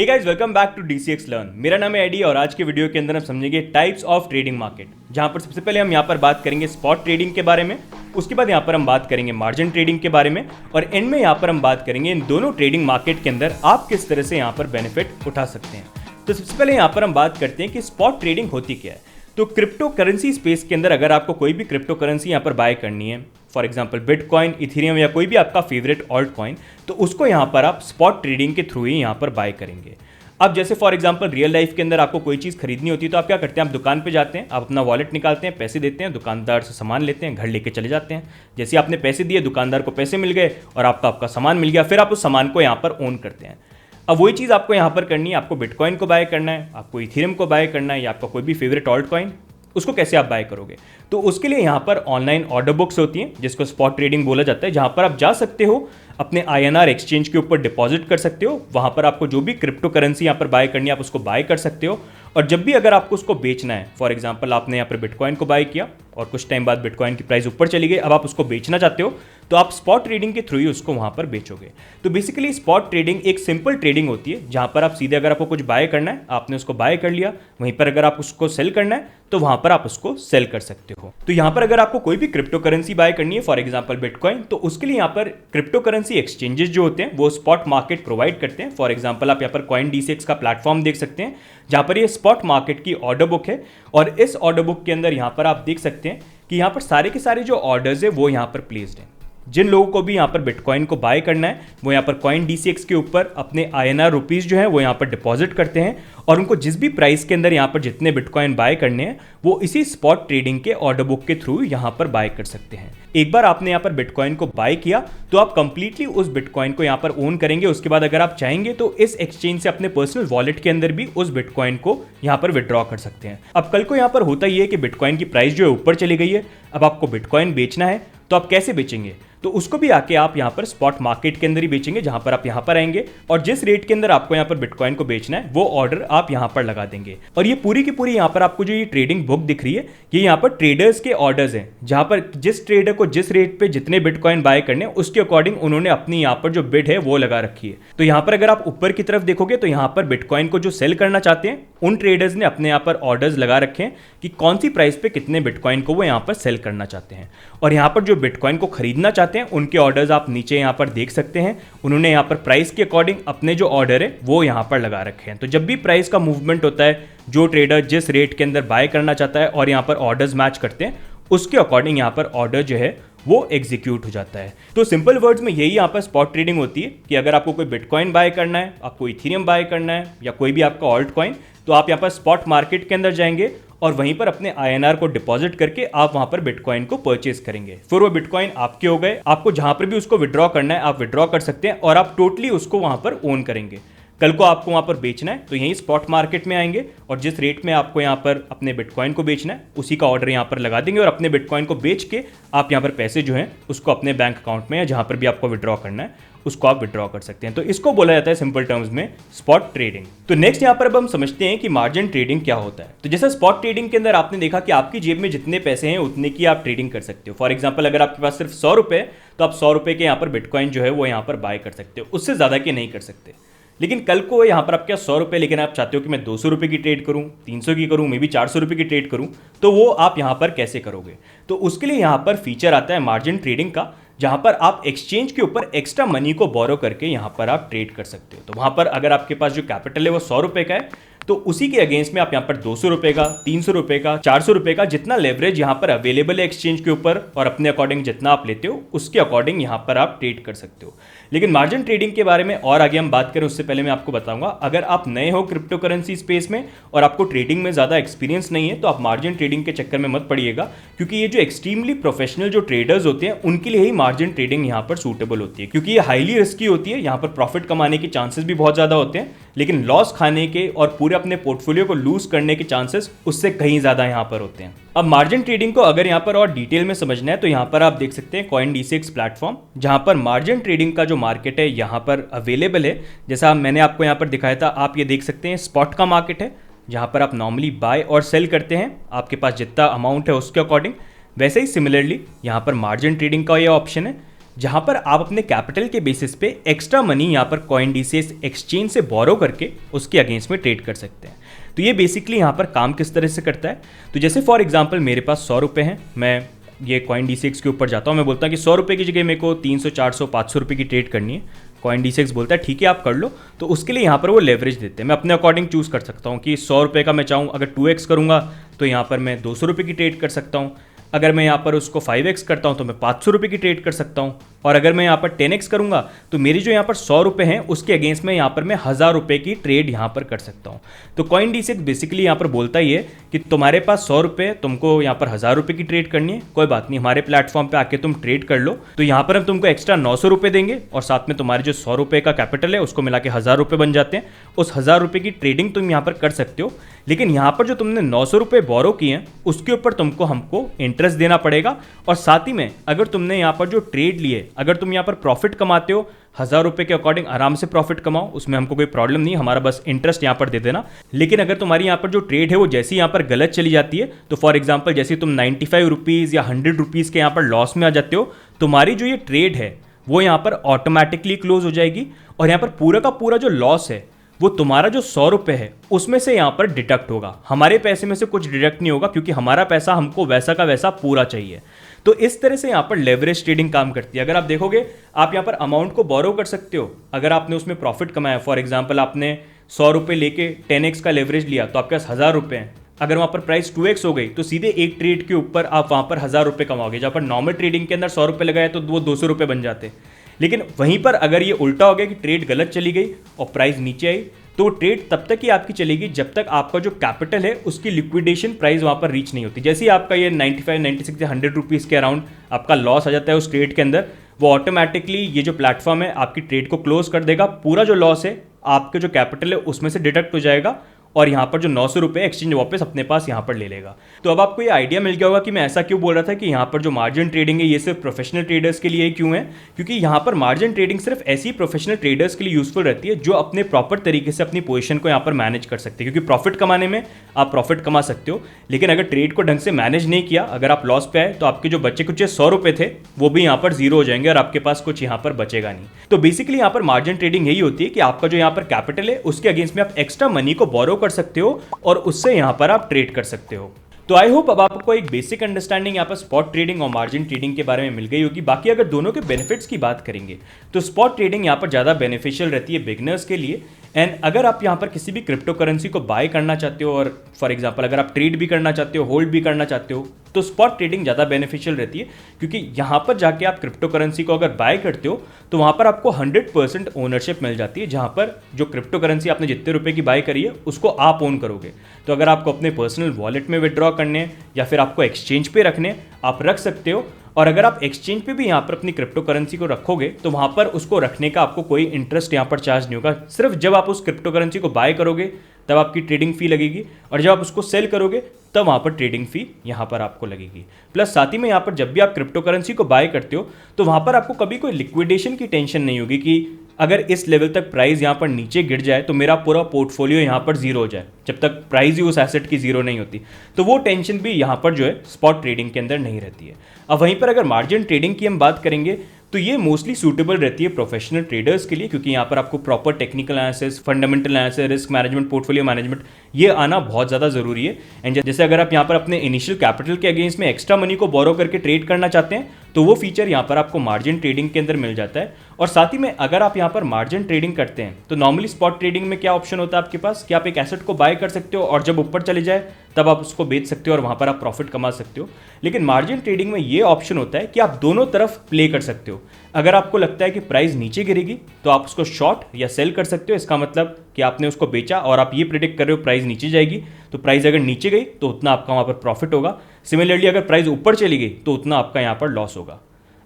Hey guys, welcome back to DCX learn. मेरा नाम है एडी और आज के वीडियो के अंदर हम समझेंगे टाइप्स ऑफ ट्रेडिंग मार्केट, जहां पर सबसे पहले हम यहां पर बात करेंगे स्पॉट ट्रेडिंग के बारे में। उसके बाद यहां पर हम बात करेंगे मार्जिन ट्रेडिंग के बारे में और एंड में यहां पर हम बात करेंगे इन दोनों ट्रेडिंग मार्केट के अंदर आप किस तरह से यहां पर बेनिफिट उठा सकते हैं। तो सबसे पहले यहां पर हम बात करते हैं कि स्पॉट ट्रेडिंग होती क्या है। तो क्रिप्टो करेंसी स्पेस के अंदर अगर आपको कोई भी क्रिप्टो करेंसी यहाँ पर बाय करनी है, फॉर एग्जांपल बिटकॉइन, इथेरियम या कोई भी आपका फेवरेट ऑल्ट कॉइन, तो उसको यहाँ पर आप स्पॉट ट्रेडिंग के थ्रू ही यहाँ पर बाय करेंगे। अब जैसे फॉर एग्जांपल रियल लाइफ के अंदर आपको कोई चीज़ खरीदनी होती है तो आप क्या करते हैं, आप दुकान पे जाते हैं, आप अपना वॉलेट निकालते हैं, पैसे देते हैं, दुकानदार से सामान लेते हैं, घर लेके चले जाते हैं। जैसे आपने पैसे दिए, दुकानदार को पैसे मिल गए और आपका सामान मिल गया, फिर आप उस सामान को यहाँ पर ओन करते हैं। अब वही चीज़ आपको यहाँ पर करनी है, आपको बिटकॉइन को बाय करना है, आपको इथेरियम को बाय करना है या आपका कोई भी फेवरेट ऑल्ट कॉइन, उसको कैसे आप बाय करोगे। तो उसके लिए यहाँ पर ऑनलाइन ऑर्डर बुक्स होती हैं जिसको स्पॉट ट्रेडिंग बोला जाता है, जहाँ पर आप जा सकते हो, अपने INR एक्सचेंज के ऊपर डिपॉजिट कर सकते हो। वहाँ पर आपको जो भी क्रिप्टो करेंसी यहाँ पर बाय करनी है आप उसको बाय कर सकते हो। और जब भी अगर आपको उसको बेचना है, फॉर एग्जांपल आपने यहाँ पर बिटकॉइन को बाय किया और कुछ टाइम बाद बिटकॉइन की प्राइस ऊपर चली गई, अब आप उसको बेचना चाहते हो तो आप स्पॉट ट्रेडिंग के थ्रू ही उसको वहाँ पर बेचोगे। तो बेसिकली स्पॉट ट्रेडिंग एक सिंपल ट्रेडिंग होती है जहाँ पर आप सीधे अगर आपको कुछ बाय करना है, आपने उसको बाय कर लिया, वहीं पर अगर आप उसको सेल करना है तो वहाँ पर आप उसको सेल कर सकते हो। तो यहाँ पर अगर आपको कोई भी क्रिप्टो करेंसी बाय करनी है, फॉर एग्जांपल बिटकॉइन, तो उसके लिए यहाँ पर क्रिप्टो करेंसी एक्सचेंजेस जो होते हैं वो स्पॉट मार्केट प्रोवाइड करते हैं। फॉर एग्जांपल आप यहाँ पर कॉइन DCX का प्लेटफॉर्म देख सकते हैं जहाँ पर ये स्पॉट मार्केट की ऑर्डर बुक है और इस ऑर्डर बुक के अंदर यहाँ पर आप देख सकते हैं कि यहाँ पर सारे के सारे जो ऑर्डर्स है वो यहाँ पर प्लेस्ड हैं। जिन लोगों को भी यहाँ पर बिटकॉइन को बाय करना है वो यहाँ पर कॉइन DCX के ऊपर अपने INR रुपीज़ जो है वो यहाँ पर डिपॉजिट करते हैं और उनको जिस भी प्राइस के अंदर यहाँ पर जितने बिटकॉइन बाय करने हैं वो इसी स्पॉट ट्रेडिंग के ऑर्डर बुक के थ्रू यहाँ पर बाय कर सकते हैं। एक बार आपने यहाँ पर बिटकॉइन को बाय किया तो आप कंप्लीटली उस बिटकॉइन को यहाँ पर ओन करेंगे। उसके बाद अगर आप चाहेंगे तो इस एक्सचेंज से अपने पर्सनल वॉलेट के अंदर भी उस बिटकॉइन को यहाँ पर विड्रॉ कर सकते हैं। अब कल को यहाँ पर होता ही है कि बिटकॉइन की प्राइस जो है ऊपर चली गई है, अब आपको बिटकॉइन बेचना है तो आप कैसे बेचेंगे, तो उसको भी आके आप यहाँ पर स्पॉट मार्केट के अंदर ही बेचेंगे, जहां पर आप यहाँ पर आएंगे और जिस रेट के अंदर आपको यहाँ पर बिटकॉइन को बेचना है वो ऑर्डर आप यहाँ पर लगा देंगे। और ये पूरी की पूरी यहाँ पर आपको जो ये ट्रेडिंग बुक दिख रही है ये यहाँ पर ट्रेडर्स के ऑर्डर्स हैं, जहां पर जिस ट्रेडर को जिस रेट पे जितने बिटकॉइन बाय करने हैं उसके अकॉर्डिंग उन्होंने अपनी यहाँ पर जो बिड है वो लगा रखी है। तो यहाँ पर अगर आप ऊपर की तरफ देखोगे तो यहाँ पर बिटकॉइन को जो सेल करना चाहते हैं उन ट्रेडर्स ने अपने यहाँ पर ऑर्डर्स लगा रखे हैं कि कौन सी प्राइस पे कितने बिटकॉइन को वो यहाँ पर सेल करना चाहते हैं। और यहाँ पर जो बिटकॉइन को खरीदना चाहते हैं उनके ऑर्डर्स आप नीचे यहाँ पर देख सकते हैं, उन्होंने यहाँ पर प्राइस के अकॉर्डिंग अपने जो ऑर्डर है वो यहाँ पर लगा रखे हैं। तो जब भी प्राइस का मूवमेंट होता है, जो ट्रेडर जिस रेट के अंदर बाय करना चाहता है और यहाँ पर ऑर्डर्स मैच करते हैं उसके अकॉर्डिंग यहाँ पर ऑर्डर जो है वो एग्जीक्यूट हो जाता है। तो सिंपल वर्ड्स में यही यहाँ पर स्पॉट ट्रेडिंग होती है कि अगर आपको कोई बिटकॉइन बाय करना है, आपको इथेरियम बाय करना है या कोई भी आपका ऑल्ट कॉइन, तो आप यहाँ पर स्पॉट मार्केट के अंदर जाएंगे और वहीं पर अपने INR को डिपॉजिट करके आप वहां पर बिटकॉइन को परचेज करेंगे। फिर वो बिटकॉइन आपके हो गए, आपको जहां पर भी उसको विड्रॉ करना है आप विड्रॉ कर सकते हैं और आप टोटली उसको वहां पर ओन करेंगे। कल को आपको वहां पर बेचना है तो यहीं स्पॉट मार्केट में आएंगे और जिस रेट में आपको यहाँ पर अपने बिटकॉइन को बेचना है उसी का ऑर्डर यहाँ पर लगा देंगे और अपने बिटकॉइन को बेच के आप यहाँ पर पैसे जो हैं उसको अपने बैंक अकाउंट में या जहाँ पर भी आपको विड्रॉ करना है उसको आप विड्रॉ कर सकते हैं। तो इसको बोला जाता है सिंपल टर्म्स में स्पॉट ट्रेडिंग। तो नेक्स्ट यहाँ पर अब हम समझते हैं कि मार्जिन ट्रेडिंग क्या होता है। तो जैसे स्पॉट ट्रेडिंग के अंदर आपने देखा कि आपकी जेब में जितने पैसे हैं उतने की आप ट्रेडिंग कर सकते हो। फॉर एग्जांपल अगर आपके पास सिर्फ 100 रुपये तो आप 100 रुपये के यहाँ पर बिटकॉइन जो है वो यहाँ पर बाय कर सकते हो, उससे ज़्यादा के नहीं कर सकते। लेकिन कल को यहाँ पर आपके 100 रुपये, लेकिन आप चाहते हो कि मैं 200 रुपये की ट्रेड करूँ, 300 की करूँ, मे बी 400 रुपये की ट्रेड करूँ, तो वो आप यहाँ पर कैसे करोगे। तो उसके लिए यहाँ पर फीचर आता है मार्जिन ट्रेडिंग का, जहाँ पर आप एक्सचेंज के ऊपर एक्स्ट्रा मनी को बोरो करके यहाँ पर आप ट्रेड कर सकते हो। तो वहाँ पर अगर आपके पास जो कैपिटल है वो 100 रुपये का है तो उसी के अगेंस्ट में आप यहाँ पर 200 रुपये का, 300 रुपये का, 400 रुपये का, जितना लेवरेज यहाँ पर अवेलेबल है एक्सचेंज के ऊपर और अपने अकॉर्डिंग जितना आप लेते हो उसके अकॉर्डिंग यहाँ पर आप ट्रेड कर सकते हो। लेकिन मार्जिन ट्रेडिंग के बारे में और आगे हम बात करें उससे पहले मैं आपको बताऊंगा, अगर आप नए हो क्रिप्टो करेंसी स्पेस में और आपको ट्रेडिंग में ज़्यादा एक्सपीरियंस नहीं है तो आप मार्जिन ट्रेडिंग के चक्कर में मत पड़िएगा, क्योंकि ये जो एक्सट्रीमली प्रोफेशनल जो ट्रेडर्स होते हैं उनके लिए ही मार्जिन ट्रेडिंग यहाँ पर सूटेबल होती है, क्योंकि ये हाईली रिस्की होती है। यहाँ पर प्रॉफिट कमाने के चांसेस भी बहुत ज़्यादा होते हैं लेकिन लॉस खाने के और पूरे अपने पोर्टफोलियो को लूज करने के चांसेस उससे कहीं ज़्यादा यहाँ पर होते हैं। अब मार्जिन ट्रेडिंग को अगर यहाँ पर और डिटेल में समझना है तो यहाँ पर आप देख सकते हैं कॉइन DCX प्लेटफॉर्म, जहाँ पर मार्जिन ट्रेडिंग का जो मार्केट है यहाँ पर अवेलेबल है। जैसा मैंने आपको यहाँ पर दिखाया था, आप ये देख सकते हैं स्पॉट का मार्केट है जहाँ पर आप नॉर्मली बाय और सेल करते हैं आपके पास जितना अमाउंट है उसके अकॉर्डिंग। वैसे ही सिमिलरली यहाँ पर मार्जिन ट्रेडिंग का ये ऑप्शन है जहां पर आप अपने कैपिटल के बेसिस पे एक्स्ट्रा मनी यहाँ पर CoinDCX एक्सचेंज से बोरो करके उसके अगेंस्ट में ट्रेड कर सकते हैं। तो ये बेसिकली यहाँ पर काम किस तरह से करता है, तो जैसे फॉर एग्जांपल मेरे पास 100 रुपये हैं, मैं ये CoinDCX के ऊपर जाता हूँ, मैं बोलता हूँ कि 100 रुपये की जगह मेरे को 300 400 500 रुपये की ट्रेड करनी है। CoinDCX बोलता है ठीक है आप कर लो, तो उसके लिए यहाँ पर वो लेवरेज देते हैं। मैं अपने अकॉर्डिंग चूज़ कर सकता हूँ कि 100 रुपये का मैं चाहूँ अगर 2x करूँगा तो यहाँ पर मैं 200 रुपये की ट्रेड कर सकता हूँ, अगर मैं यहाँ पर उसको 5x करता हूँ तो मैं 500 रुपये की ट्रेड कर सकता हूँ, और अगर मैं यहाँ पर 10x करूँगा तो मेरी जो यहाँ पर 100 रुपये हैं उसके अगेंस्ट में यहाँ पर मैं 1000 रुपये की ट्रेड यहाँ पर कर सकता हूँ। तो CoinDCX बेसिकली यहाँ पर बोलता ही है कि तुम्हारे पास 100 रुपये, तुमको यहाँ पर 1000 रुपये की ट्रेड करनी है, कोई बात नहीं, हमारे प्लेटफॉर्म पे आके तुम ट्रेड कर लो। तो यहाँ पर हम तुमको एक्स्ट्रा 900 रुपये देंगे और साथ में तुम्हारे जो 100 रुपये का कैपिटल है उसको मिला के 1000 रुपये बन जाते हैं। उस 1000 रुपये की ट्रेडिंग तुम यहाँ पर कर सकते हो, लेकिन यहाँ पर जो तुमने 900 रुपये बोरो किए हैं उसके ऊपर हमको इंटरेस्ट देना पड़ेगा। और साथ ही में अगर तुमने यहाँ पर जो ट्रेड लिए, अगर तुम यहाँ पर प्रॉफिट कमाते हो 1000 रुपये के अकॉर्डिंग आराम से प्रॉफिट कमाओ, उसमें हमको कोई प्रॉब्लम नहीं, हमारा बस इंटरेस्ट यहाँ पर दे देना। लेकिन अगर तुम्हारी यहाँ पर जो ट्रेड है वो जैसे यहाँ पर गलत चली जाती है, तो फॉर एग्जांपल जैसे तुम 95 रुपीज़ या 100 रुपीज़ के यहाँ पर लॉस में आ जाते हो, तुम्हारी जो ये ट्रेड है वो यहाँ पर ऑटोमेटिकली क्लोज हो जाएगी और यहाँ पर पूरा का पूरा जो लॉस है वो तुम्हारा जो 100 रुपये है उसमें से यहाँ पर डिडक्ट होगा। हमारे पैसे में से कुछ डिडक्ट नहीं होगा क्योंकि हमारा पैसा हमको वैसा का वैसा पूरा चाहिए। तो इस तरह से यहाँ पर लेवरेज ट्रेडिंग काम करती है। अगर आप देखोगे आप यहाँ पर अमाउंट को बोरो कर सकते हो, अगर आपने उसमें प्रॉफिट कमाया, फॉर एग्जाम्पल आपने 100 रुपये लेके 10x का लेवरेज लिया तो आपके पास 1000 रुपये हैं। अगर वहाँ पर प्राइस 2x हो गई तो सीधे एक ट्रेड के ऊपर आप वहाँ पर 1000 रुपये कमाओगे, जहाँ पर नॉर्मल ट्रेडिंग के अंदर 100 रुपये लगाए तो वो 200 रुपये बन जाते। लेकिन वहीं पर अगर ये उल्टा हो गया कि ट्रेड गलत चली गई और प्राइस नीचे आई, तो ट्रेड तब तक ही आपकी चलेगी जब तक आपका जो कैपिटल है उसकी लिक्विडेशन प्राइस वहाँ पर रीच नहीं होती। जैसे ही आपका ये 95, 96 या 100 रुपीज़ के अराउंड आपका लॉस आ जाता है उस ट्रेड के अंदर, वो ऑटोमेटिकली ये जो प्लेटफॉर्म है आपकी ट्रेड को क्लोज कर देगा। पूरा जो लॉस है आपके जो कैपिटल है उसमें से डिडक्ट हो जाएगा और यहाँ पर जो 900 रुपये एक्सचेंज वापस अपने पास यहाँ पर ले लेगा। तो अब आपको ये आइडिया मिल गया होगा कि मैं ऐसा क्यों बोल रहा था कि यहाँ पर जो मार्जिन ट्रेडिंग है ये सिर्फ प्रोफेशनल ट्रेडर्स के लिए क्यों है, क्योंकि यहाँ पर मार्जिन ट्रेडिंग सिर्फ ऐसी प्रोफेशनल ट्रेडर्स के लिए यूजफुल रहती है जो अपने प्रॉपर तरीके से अपनी पोजीशन को यहाँ पर मैनेज कर सकते हैं। क्योंकि प्रॉफिट कमाने में आप प्रॉफिट कमा सकते हो, लेकिन अगर ट्रेड को ढंग से मैनेज नहीं किया, अगर आप लॉस पे आए तो आपके जो बचे कुछ 100 रुपये थे वो भी यहाँ पर जीरो हो जाएंगे और आपके पास कुछ यहाँ पर बचेगा नहीं। तो बेसिकली यहाँ पर मार्जिन ट्रेडिंग यही होती है कि आपका जो यहाँ पर कैपिटल है उसके अगेंस्ट में आप एक्स्ट्रा मनी को बोरो कर सकते हो और उससे यहां पर आप ट्रेड कर सकते हो। तो आई होप अब आपको एक बेसिक अंडरस्टैंडिंग यहाँ पर स्पॉट ट्रेडिंग और मार्जिन ट्रेडिंग के बारे में मिल गई होगी। बाकी अगर दोनों के बेनिफिट्स की बात करेंगे तो स्पॉट ट्रेडिंग यहाँ पर ज़्यादा बेनिफिशियल रहती है बिगिनर्स के लिए। एंड अगर आप यहाँ पर किसी भी क्रिप्टो करेंसी को बाय करना चाहते हो और फॉर एग्जांपल अगर आप ट्रेड भी करना चाहते हो, होल्ड भी करना चाहते हो, तो स्पॉट ट्रेडिंग ज़्यादा बेनिफिशियल रहती है। क्योंकि यहाँ पर जाके आप क्रिप्टो करेंसी को अगर बाय करते हो तो वहाँ पर आपको 100% ओनरशिप मिल जाती है, जहाँ पर जो क्रिप्टो करेंसी आपने जितने रुपए की बाय करी है उसको आप ओन करोगे। तो अगर आपको अपने पर्सनल वॉलेट में विड्रॉ करने या फिर आपको एक्सचेंज पे रखने, आप रख सकते हो। और अगर आप एक्सचेंज पे भी यहाँ पर अपनी क्रिप्टो करेंसी को रखोगे तो वहाँ पर उसको रखने का आपको कोई इंटरेस्ट यहाँ पर चार्ज नहीं होगा। सिर्फ जब आप उस क्रिप्टो करेंसी को बाय करोगे तब आपकी ट्रेडिंग फी लगेगी और जब आप उसको सेल करोगे तब वहाँ पर ट्रेडिंग फी यहाँ पर आपको लगेगी। प्लस साथ ही में यहाँ पर जब भी आप क्रिप्टो करेंसी को बाय करते हो तो वहाँ पर आपको कभी कोई लिक्विडेशन की टेंशन नहीं होगी कि अगर इस लेवल तक प्राइस यहाँ पर नीचे गिर जाए तो मेरा पूरा पोर्टफोलियो यहाँ पर जीरो हो जाए, जब तक प्राइस ही उस एसेट की जीरो नहीं होती। तो वो टेंशन भी यहाँ पर जो है स्पॉट ट्रेडिंग के अंदर नहीं रहती है। अब वहीं पर अगर मार्जिन ट्रेडिंग की हम बात करेंगे तो ये मोस्टली सूटेबल रहती है प्रोफेशनल ट्रेडर्स के लिए, क्योंकि यहाँ पर आपको proper technical analysis, fundamental analysis, risk management, portfolio management ये आना बहुत ज़्यादा ज़रूरी है। एंड जैसे अगर आप यहाँ पर अपने इनिशियल कैपिटल के अगेंस्ट में एक्स्ट्रा मनी को बोरो करके ट्रेड करना चाहते हैं तो वो फीचर यहाँ पर आपको मार्जिन ट्रेडिंग के अंदर मिल जाता है। और साथ ही में अगर आप यहाँ पर मार्जिन ट्रेडिंग करते हैं तो नॉर्मली स्पॉट ट्रेडिंग में क्या ऑप्शन होता है आपके पास कि आप एक एसेट को बाय कर सकते हो और जब ऊपर चले जाए तब आप उसको बेच सकते हो और वहाँ पर आप प्रॉफिट कमा सकते हो। लेकिन मार्जिन ट्रेडिंग में ये ऑप्शन होता है कि आप दोनों तरफ प्ले कर सकते हो। अगर आपको लगता है कि प्राइस नीचे गिरेगी तो आप उसको शॉर्ट या सेल कर सकते हो। इसका मतलब कि आपने उसको बेचा और आप ये प्रेडिक्ट कर रहे हो प्राइस नीचे जाएगी, तो प्राइस अगर नीचे गई तो उतना आपका वहाँ पर प्रॉफिट होगा। सिमिलरली अगर प्राइस ऊपर चली गई तो उतना आपका यहाँ पर लॉस होगा।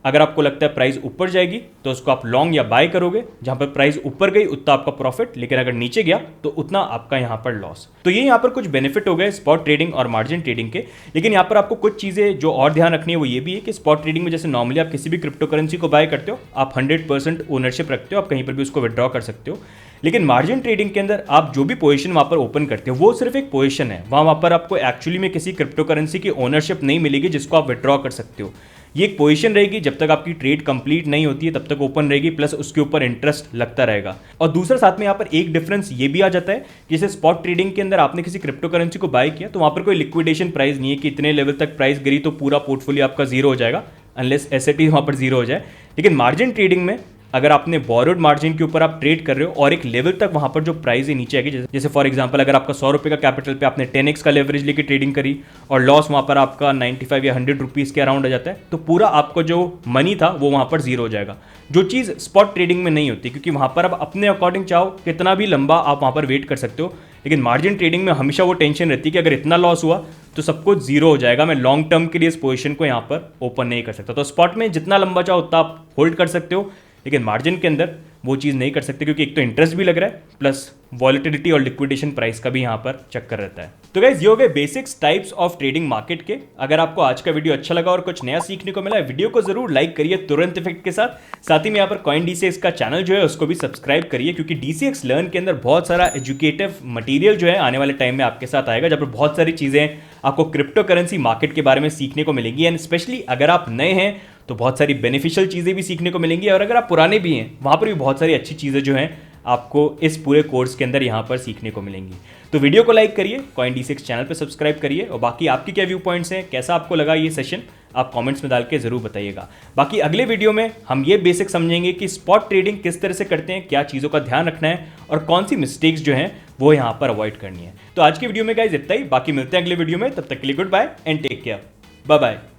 अगर आपको लगता है प्राइस ऊपर जाएगी तो उसको आप लॉन्ग या बाय करोगे, जहां पर प्राइस ऊपर गई उतना आपका प्रॉफिट, लेकिन अगर नीचे गया तो उतना आपका यहां पर लॉस। तो ये यहां पर कुछ बेनिफिट हो गए स्पॉट ट्रेडिंग और मार्जिन ट्रेडिंग के। लेकिन यहां पर आपको कुछ चीज़ें जो और ध्यान रखनी है वो ये भी है कि स्पॉट ट्रेडिंग में जैसे नॉर्मली आप किसी भी क्रिप्टो करेंसी को बाय करते हो, आप 100% ओनरशिप रखते हो, आप कहीं पर भी उसको विड्रॉ कर सकते हो। लेकिन मार्जिन ट्रेडिंग के अंदर आप जो भी पोजीशन वहाँ पर ओपन करते हो वो सिर्फ एक पोजीशन है, वहाँ पर आपको एक्चुअली में किसी क्रिप्टो करेंसी की ओनरशिप नहीं मिलेगी जिसको आप विड्रॉ कर सकते हो। ये एक पोजीशन रहेगी, जब तक आपकी ट्रेड कंप्लीट नहीं होती है तब तक ओपन रहेगी, प्लस उसके ऊपर इंटरेस्ट लगता रहेगा। और दूसरा साथ में यहाँ पर एक डिफरेंस ये भी आ जाता है, जैसे स्पॉट ट्रेडिंग के अंदर आपने किसी क्रिप्टो करेंसी को बाय किया तो वहाँ पर कोई लिक्विडेशन प्राइस नहीं है कि इतने लेवल तक प्राइस गिरी तो पूरा पोर्टफोलियो आपका जीरो हो जाएगा, अनलेस एसएटी वहाँ पर जीरो हो जाए। लेकिन मार्जिन ट्रेडिंग में अगर आपने बोरोड मार्जिन के ऊपर आप ट्रेड कर रहे हो और एक लेवल तक वहां पर जो प्राइस है नीचे आएगी, जैसे फॉर एग्जांपल अगर आपका 100 रुपये का कैपिटल पे आपने 10x का लेवरेज लेके ट्रेडिंग करी और लॉस वहां पर आपका 95 या 100 रुपीज़ के अराउंड आ जाता है, तो पूरा आपका जो मनी था वो वहां पर जीरो हो जाएगा, जो चीज़ स्पॉट ट्रेडिंग में नहीं होती, क्योंकि वहां पर आप अपने अकॉर्डिंग चाहो कितना भी लंबा आप वहां पर वेट कर सकते हो। लेकिन मार्जिन ट्रेडिंग में हमेशा वो टेंशन रहती है कि अगर इतना लॉस हुआ तो सब कुछ जीरो हो जाएगा, मैं लॉन्ग टर्म के लिए इस पोजीशन को यहाँ पर ओपन नहीं कर सकता। तो स्पॉट में जितना लंबा चाहो उतना आप होल्ड कर सकते हो, लेकिन मार्जिन के अंदर वो चीज़ नहीं कर सकते, क्योंकि एक तो इंटरेस्ट भी लग रहा है प्लस वॉलेटिलिटी और लिक्विडेशन प्राइस का भी यहाँ पर चक्कर रहता है। तो गाइस ये हो गए basics types of trading market के। अगर आपको आज का वीडियो अच्छा लगा और कुछ नया सीखने को मिला है, वीडियो को जरूर लाइक करिए तुरंत इफेक्ट के साथ ही में यहाँ पर कॉइन डीसीएक्स का चैनल जो है उसको भी सब्सक्राइब करिए, क्योंकि डीसीएक्स लर्न के अंदर बहुत सारा एजुकेटिव मटीरियल जो है आने वाले टाइम में आपके साथ आएगा, जब बहुत सारी चीज़ें आपको क्रिप्टो करेंसी मार्केट के बारे में सीखने को मिलेंगी। एंड स्पेशली अगर आप नए हैं तो बहुत सारी बेनिफिशियल चीज़ें भी सीखने को मिलेंगी, और अगर आप पुराने भी हैं वहाँ पर भी बहुत सारी अच्छी चीज़ें जो हैं आपको इस पूरे कोर्स के अंदर यहाँ पर सीखने को मिलेंगी। तो वीडियो को लाइक करिए, कॉइन डीसीएक्स चैनल पे सब्सक्राइब करिए, और बाकी आपकी क्या व्यू पॉइंट्स हैं, कैसा आपको लगा ये सेशन, आप कमेंट्स में डाल के ज़रूर बताइएगा। बाकी अगले वीडियो में हम ये बेसिक समझेंगे कि स्पॉट ट्रेडिंग किस तरह से करते हैं, क्या चीज़ों का ध्यान रखना है और कौन सी मिस्टेक्स जो हैं वो यहाँ पर अवॉइड करनी है। तो आज की वीडियो में गाइस इतना ही, बाकी मिलते हैं अगले वीडियो में, तब तक के लिए goodbye and take care, bye bye.